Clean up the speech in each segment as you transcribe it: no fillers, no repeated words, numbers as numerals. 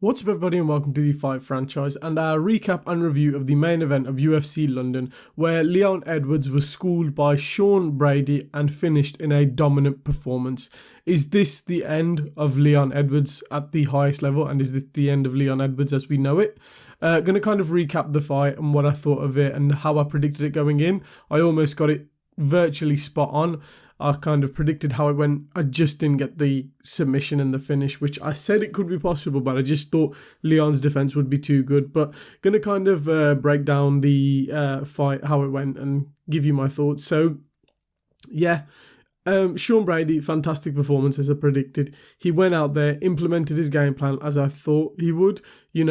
What's up everybody and welcome to the Fight Franchise and our recap and review of the main event of UFC London, where Leon Edwards was schooled by Sean Brady and finished in a dominant performance. Is this the end of Leon Edwards at the highest level, and is this the end of Leon Edwards as we know it? Going to kind of recap the fight and what I thought of it and how I predicted it going in. I almost got it virtually spot on. I kind of predicted how it went. I just didn't get the submission and the finish, which I said it could be possible, but I just thought Leon's defense would be too good. But going to kind of break down the fight, how it went, and give you my thoughts. So, yeah. Sean Brady, fantastic performance as I predicted. He went out there, implemented his game plan as I thought he would. They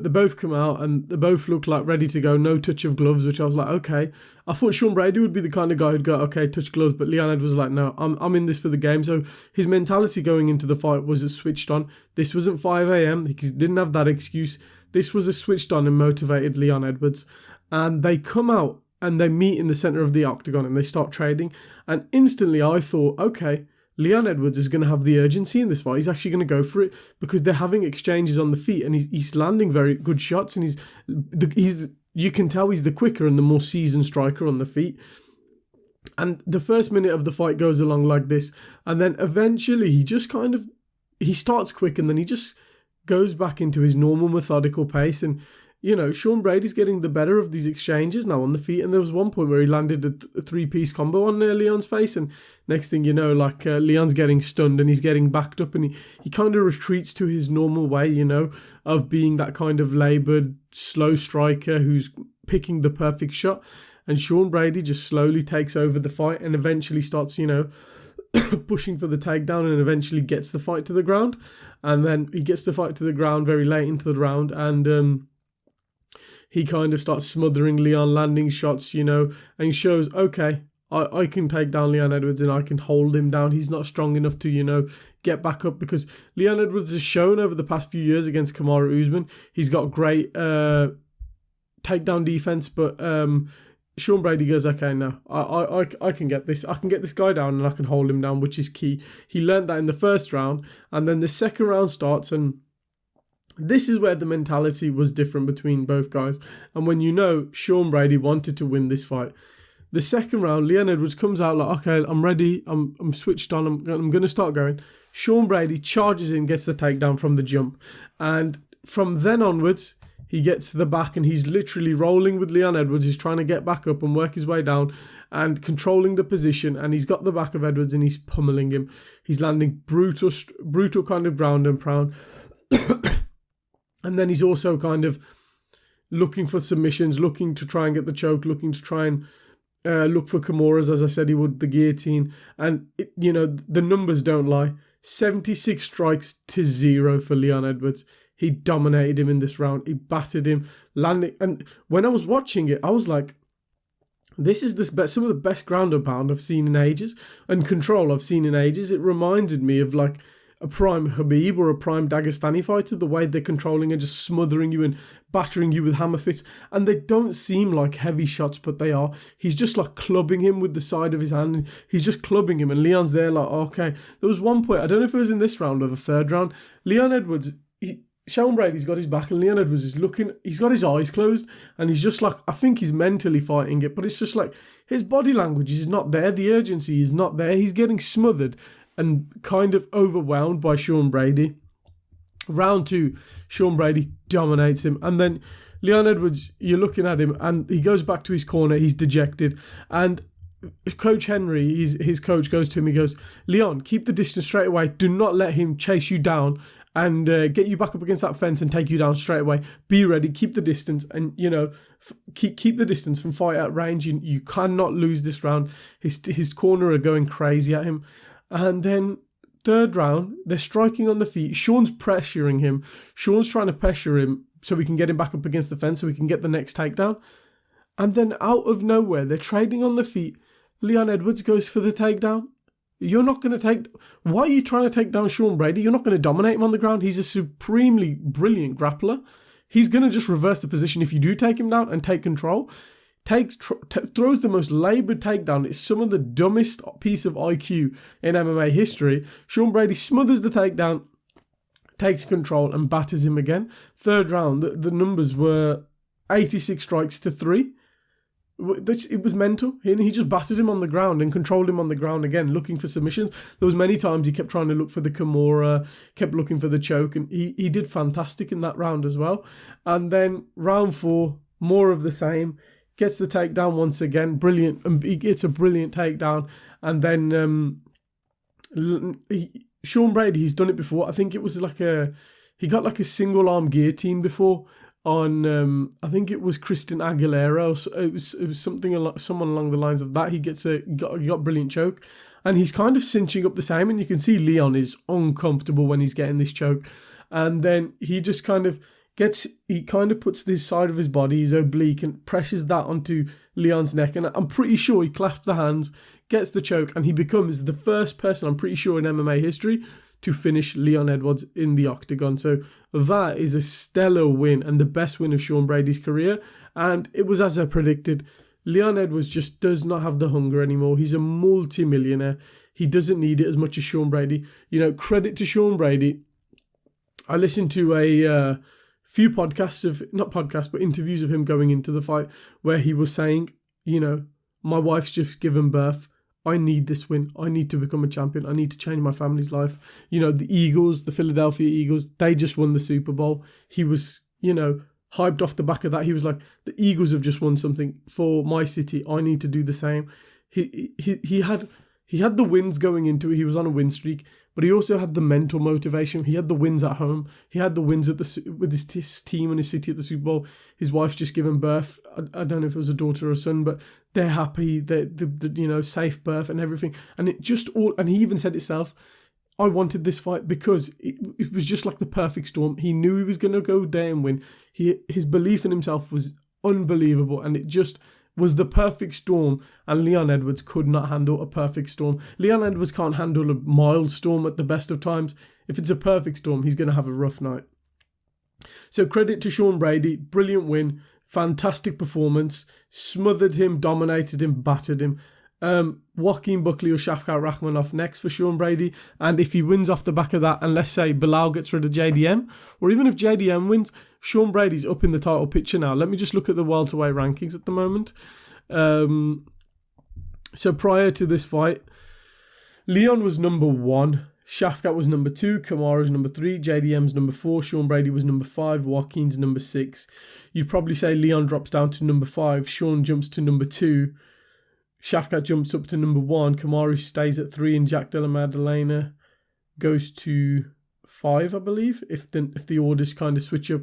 both come out and they both look like ready to go, no touch of gloves, which I was like, okay. I thought Sean Brady would be the kind of guy who'd go, okay, touch gloves, but Leon Edwards was like, no, I'm in this for the game. So his mentality going into the fight was switched on. This wasn't 5 a.m. He didn't have that excuse. This was a switched on and motivated Leon Edwards. And they come out and they meet in the center of the octagon and they start trading. And instantly I thought, okay, Leon Edwards is going to have the urgency in this fight. He's actually going to go for it because they're having exchanges on the feet and he's landing very good shots, and you can tell he's the quicker and the more seasoned striker on the feet. And the first minute of the fight goes along like this, and then eventually he starts quick and then he just goes back into his normal methodical pace. And Sean Brady's getting the better of these exchanges now on the feet. And there was one point where he landed a three-piece combo on Leon's face. And next thing you know, Leon's getting stunned and he's getting backed up. And he kind of retreats to his normal way, of being that kind of laboured, slow striker who's picking the perfect shot. And Sean Brady just slowly takes over the fight and eventually starts, pushing for the takedown and eventually gets the fight to the ground. And then he gets the fight to the ground very late into the round, and he kind of starts smothering Leon, landing shots, and he shows, okay, I can take down Leon Edwards and I can hold him down. He's not strong enough to, get back up, because Leon Edwards has shown over the past few years against Kamaru Usman, he's got great takedown defense, but Sean Brady goes, okay, no, I can get this. I can get this guy down and I can hold him down, which is key. He learned that in the first round, and then the second round starts, and this is where the mentality was different between both guys. And when Sean Brady wanted to win this fight, the second round, Leon Edwards comes out like, okay, I'm ready, I'm switched on, I'm going to start going. Sean Brady charges in, gets the takedown from the jump. And from then onwards, he gets to the back and he's literally rolling with Leon Edwards. He's trying to get back up and work his way down and controlling the position. And he's got the back of Edwards and he's pummeling him. He's landing brutal kind of ground and pound. And then he's also kind of looking for submissions, looking to try and get the choke, looking to try and look for Kimuras, as I said he would, the guillotine. And, the numbers don't lie. 76 strikes to 0 for Leon Edwards. He dominated him in this round. He battered him, landing. And when I was watching it, I was like, this is some of the best ground and pound I've seen in ages, and control I've seen in ages. It reminded me of a prime Khabib or a prime Dagestani fighter, the way they're controlling and just smothering you and battering you with hammer fists. And they don't seem like heavy shots, but they are. He's just clubbing him with the side of his hand. He's just clubbing him, and Leon's there okay. There was one point, I don't know if it was in this round or the third round, Leon Edwards, Sean Brady's got his back and Leon Edwards is looking, he's got his eyes closed and he's just I think he's mentally fighting it, but it's just his body language is not there. The urgency is not there. He's getting smothered and kind of overwhelmed by Sean Brady. Round 2, Sean Brady dominates him. And then Leon Edwards, you're looking at him and he goes back to his corner. He's dejected. And Coach Henry, his coach, goes to him. He goes, Leon, keep the distance straight away. Do not let him chase you down and get you back up against that fence and take you down straight away. Be ready, keep the distance, and keep the distance from fight at range. You cannot lose this round. His corner are going crazy at him. And then third round, they're striking on the feet. Sean's pressuring him. Sean's trying to pressure him so we can get him back up against the fence so we can get the next takedown. And then out of nowhere, they're trading on the feet. Leon Edwards goes for the takedown. You're not going to why are you trying to take down Sean Brady? You're not going to dominate him on the ground. He's a supremely brilliant grappler. He's going to just reverse the position if you do take him down and take control. Throws the most laboured takedown. It's some of the dumbest piece of IQ in MMA history. Sean Brady smothers the takedown, takes control and batters him again. Third round, the numbers were 86 strikes to 3. It was mental. He just battered him on the ground and controlled him on the ground again, looking for submissions. There was many times he kept trying to look for the Kimura, kept looking for the choke, and he did fantastic in that round as well. And then round 4, more of the same. Gets the takedown once again, brilliant, and he gets a brilliant takedown. And then Sean Brady, he's done it before. I think it was he got like a single arm guillotine before on I think it was Kristen Aguilera. So it was someone along the lines of that. He got brilliant choke, and he's kind of cinching up the same. And you can see Leon is uncomfortable when he's getting this choke, and then he just kind of puts this side of his body, his oblique, and presses that onto Leon's neck. And I'm pretty sure he clasps the hands, gets the choke, and he becomes the first person, I'm pretty sure, in MMA history to finish Leon Edwards in the octagon. So that is a stellar win and the best win of Sean Brady's career. And it was as I predicted. Leon Edwards just does not have the hunger anymore. He's a multi-millionaire. He doesn't need it as much as Sean Brady. Credit to Sean Brady. I listened to a few interviews of him going into the fight where he was saying, my wife's just given birth. I need this win. I need to become a champion. I need to change my family's life. The Eagles, the Philadelphia Eagles, they just won the Super Bowl. He was, hyped off the back of that. He was like, the Eagles have just won something for my city. I need to do the same. He had the wins going into it. He was on a win streak, but he also had the mental motivation. He had the wins at home. He had the wins with his team and his city at the Super Bowl. His wife's just given birth. I don't know if it was a daughter or a son, but they're happy. They're safe birth and everything. And it just and he even said himself, I wanted this fight because it was just like the perfect storm. He knew he was going to go there and win. His belief in himself was unbelievable, and it just was the perfect storm, and Leon Edwards could not handle a perfect storm. Leon Edwards can't handle a mild storm at the best of times. If it's a perfect storm, he's going to have a rough night. So credit to Sean Brady, brilliant win, fantastic performance, smothered him, dominated him, battered him. Joaquin Buckley or Shavkat Rakhmonov next for Sean Brady, and if he wins off the back of that, and let's say Bilal gets rid of JDM, or even if JDM wins, Sean Brady's up in the title picture now. Let me just look at the welterweight rankings at the moment. So prior to this fight, Leon was number 1, Shavkat was number 2, Kamaru's number 3, JDM's number 4, Sean Brady was number 5, Joaquin's number 6. You'd probably say Leon drops down to number 5, Sean jumps to number 2, Shavkat jumps up to number 1, Kamaru stays at 3, and Jack Della Maddalena goes to 5, I believe, if the orders kind of switch up.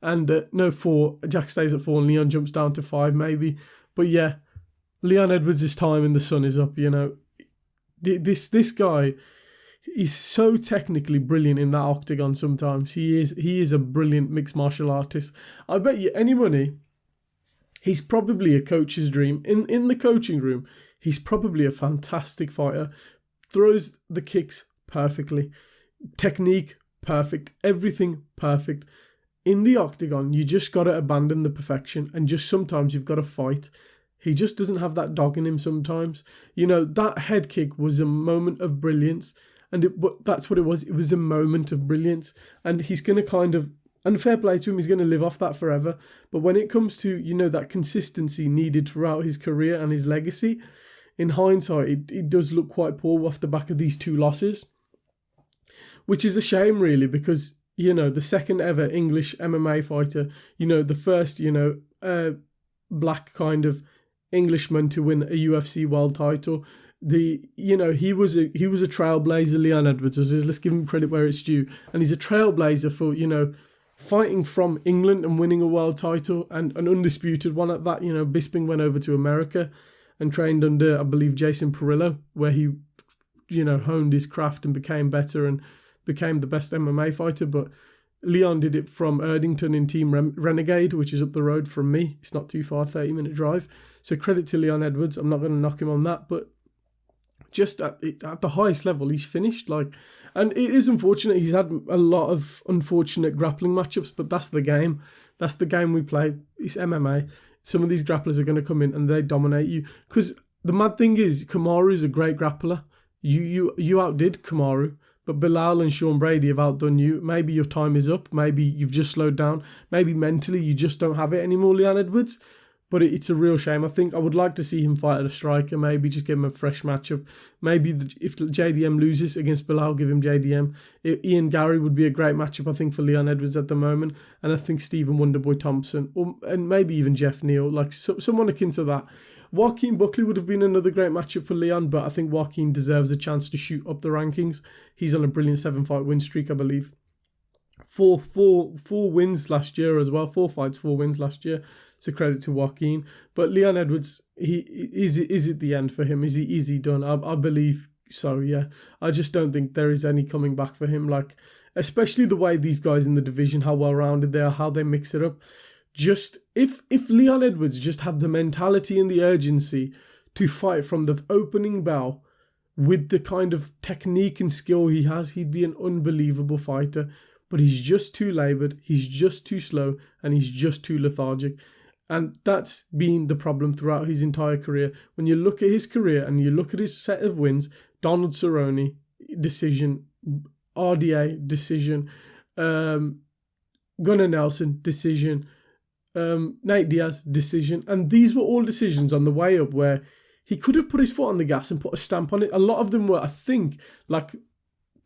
And 4, Jack stays at 4 and Leon jumps down to 5 maybe. But yeah, Leon Edwards' time in the sun is up, This guy is so technically brilliant in that octagon sometimes. He is a brilliant mixed martial artist. I bet you any money he's probably a coach's dream. In the coaching room, he's probably a fantastic fighter. Throws the kicks perfectly. Technique, perfect. Everything, perfect. In the octagon, you just got to abandon the perfection, and just sometimes you've got to fight. He just doesn't have that dog in him sometimes. That head kick was a moment of brilliance, and that's what it was. It was a moment of brilliance, and he's going to and fair play to him, he's going to live off that forever. But when it comes to, that consistency needed throughout his career and his legacy, in hindsight, it does look quite poor off the back of these 2 losses. Which is a shame, really, because, the second ever English MMA fighter, the first, black kind of Englishman to win a UFC world title. He was a trailblazer, Leon Edwards. Let's give him credit where it's due. And he's a trailblazer for, fighting from England and winning a world title, and an undisputed one at that. Bisping went over to America and trained under, I believe, Jason Perillo, where he, honed his craft and became better and became the best MMA fighter. But Leon did it from Erdington in Team Renegade, which is up the road from me. It's not too far, 30-minute drive. So credit to Leon Edwards. I'm not going to knock him on that, but just at the highest level, he's finished. And it is unfortunate. He's had a lot of unfortunate grappling matchups, but that's the game. That's the game we play. It's MMA. Some of these grapplers are going to come in and they dominate you. Because the mad thing is, Kamaru is a great grappler. You outdid Kamaru, but Bilal and Sean Brady have outdone you. Maybe your time is up. Maybe you've just slowed down. Maybe mentally you just don't have it anymore, Leon Edwards. But it's a real shame. I think I would like to see him fight at a striker, maybe just give him a fresh matchup. Maybe if JDM loses against Bilal, give him JDM. Ian Gary would be a great matchup, I think, for Leon Edwards at the moment. And I think Stephen Wonderboy Thompson, and maybe even Jeff Neal, like someone akin to that. Joaquin Buckley would have been another great matchup for Leon, but I think Joaquin deserves a chance to shoot up the rankings. He's on a brilliant 7-fight win streak, I believe. Four wins last year as well. 4 fights, 4 wins last year. It's a credit to Joaquin. But Leon Edwards, is it the end for him? Is he done? I believe so, yeah. I just don't think there is any coming back for him. Like, especially the way these guys in the division, how well rounded they are, how they mix it up. Just if Leon Edwards just had the mentality and the urgency to fight from the opening bell with the kind of technique and skill he has, he'd be an unbelievable fighter. But he's just too laboured, he's just too slow, and he's just too lethargic. And that's been the problem throughout his entire career. When you look at his career and you look at his set of wins, Donald Cerrone, decision, RDA, decision, Gunnar Nelson, decision, Nate Diaz, decision. And these were all decisions on the way up where he could have put his foot on the gas and put a stamp on it. A lot of them were, I think, like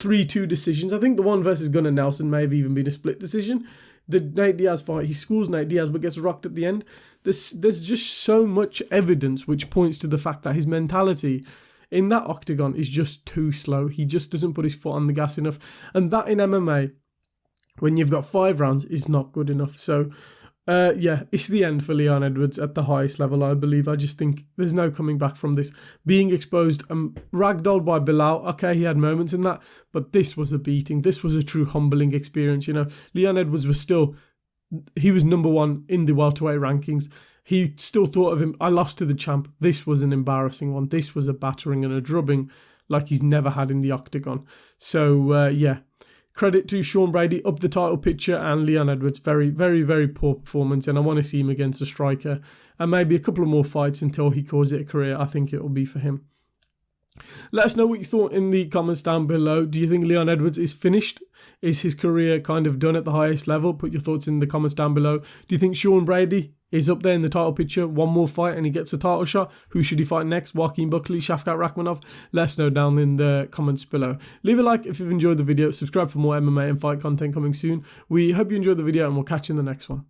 3-2 decisions. I think the one versus Gunnar Nelson may have even been a split decision. The Nate Diaz fight, he schools Nate Diaz but gets rocked at the end. There's just so much evidence which points to the fact that his mentality in that octagon is just too slow. He just doesn't put his foot on the gas enough. And that in MMA, when you've got 5 rounds, is not good enough. So, yeah, it's the end for Leon Edwards at the highest level, I believe. I just think there's no coming back from this. Being exposed and ragdolled by Bilal, okay, he had moments in that, but this was a beating. This was a true humbling experience, you know. Leon Edwards was still, he was number 1 in the welterweight rankings. He still thought of him, I lost to the champ. This was an embarrassing one. This was a battering and a drubbing like he's never had in the octagon. So, yeah. Credit to Sean Brady, up the title picture, and Leon Edwards, very, very, very poor performance, and I want to see him against a striker, and maybe a couple of more fights until he calls it a career. I think it will be for him. Let us know what you thought in the comments down below. Do you think Leon Edwards is finished? Is his career kind of done at the highest level? Put your thoughts in the comments down below. Do you think Sean Brady is up there in the title picture? One more fight and he gets a title shot. Who should he fight next? Joaquin Buckley, Shavkat Rakhmonov? Let us know down in the comments below. Leave a like if you've enjoyed the video. Subscribe for more MMA and fight content coming soon. We hope you enjoyed the video and we'll catch you in the next one.